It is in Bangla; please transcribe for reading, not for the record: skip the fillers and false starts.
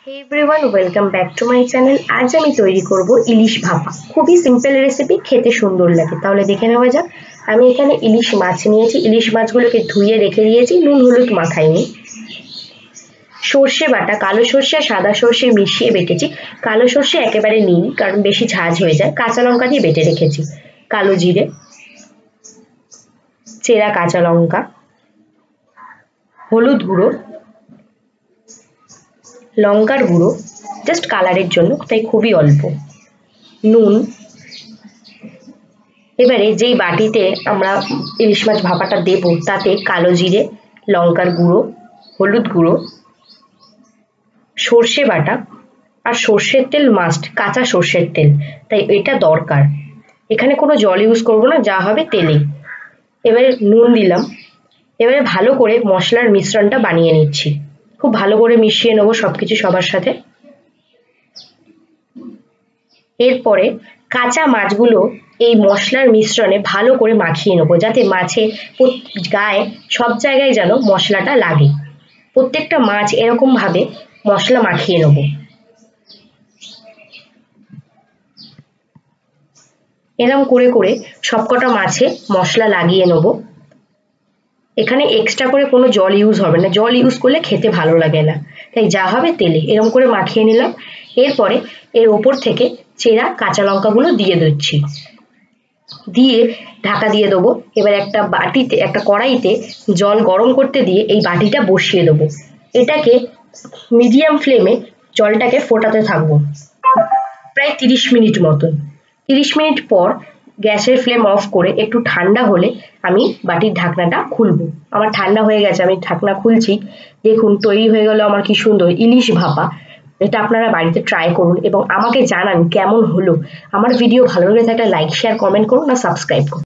Hey everyone, welcome back to my channel. আজ আমি তৈরি করব ইলিশ ভাপা। খুবই সিম্পল রেসিপি, খেতে সুন্দর লাগে। তাহলে দেখে নেওয়া যাক। আমি এখানে ইলিশ মাছ নিয়েছি। ইলিশ মাছগুলোকে ধুয়ে রেখে দিয়েছি, নুন হলুদ মাখাইনি। সর্ষে বাটা, কালো সর্ষে আর সাদা সর্ষে মিশিয়ে বেটেছি। কালো সর্ষে একেবারে নিইনি, কারণ বেশি ঝাঁঝ হয়ে যায়। কাঁচা লঙ্কা দিয়ে বেটে রেখেছি। কালো জিরে, চেরা কাঁচা লঙ্কা, হলুদ গুঁড়ো, লঙ্কার গুঁড়ো জাস্ট কালারের জন্য, তাই খুবই অল্প, নুন। এবারে যেই বাটিতে আমরা ইলিশ মাছ ভাপাটা দেব তাতে কালো জিরে, লঙ্কার গুঁড়ো, হলুদ গুঁড়ো, সর্ষে বাটা আর সর্ষের তেল মাস্ট, কাঁচা সর্ষের তেল, তাই এটা দরকার। এখানে কোনো জল ইউজ করব না, যা হবে তেলেই। এবারে নুন দিলাম। এবারে ভালো করে মশলার মিশ্রণটা বানিয়ে নিচ্ছি। খুব ভালো করে মিশিয়ে নেবো সবকিছু সবার সাথে। এরপরে কাঁচা মাছগুলো এই মশলার মিশ্রণে ভালো করে মাখিয়ে নেবো, যাতে মাছে গায়ে সব জায়গায় যেন মশলাটা লাগে। প্রত্যেকটা মাছ এরকম ভাবে মশলা মাখিয়ে নেবো। এরকম করে করে সবকটা মাছে মশলা লাগিয়ে নেবো। এখানে এক্সট্রা করে কোনো জল ইউজ হবে না, জল ইউজ করলে খেতে ভালো লাগে না, তাই যা হবে তেলে। এরকম করে মাখিয়ে নিলাম। এরপরে এর ওপর থেকে চেরা কাঁচা লঙ্কাগুলো দিয়ে দিচ্ছি, দিয়ে ঢাকা দিয়ে দেবো। এবার একটা বাটিতে, একটা কড়াইতে জল গরম করতে দিয়ে এই বাটিটা বসিয়ে দেবো। এটাকে মিডিয়াম ফ্লেমে জলটাকে ফোটাতে থাকবো প্রায় 30 মিনিট মতন। 30 মিনিট পর গ্যাসের ফ্লেম অফ করে একটু ঠান্ডা হলে আমি বাটির ঢাকনাটা খুলবো। আমার ঠান্ডা হয়ে গেছে, আমি ঢাকনা খুলছি। দেখুন তৈরি হয়ে গেল আমার কি সুন্দর ইলিশ ভাপা। এটা আপনারা বাড়িতে ট্রাই করুন এবং আমাকে জানান কেমন হলো। আমার ভিডিও ভালো লেগে থাকলে লাইক, শেয়ার, কমেন্ট করুন আর সাবস্ক্রাইব করুন।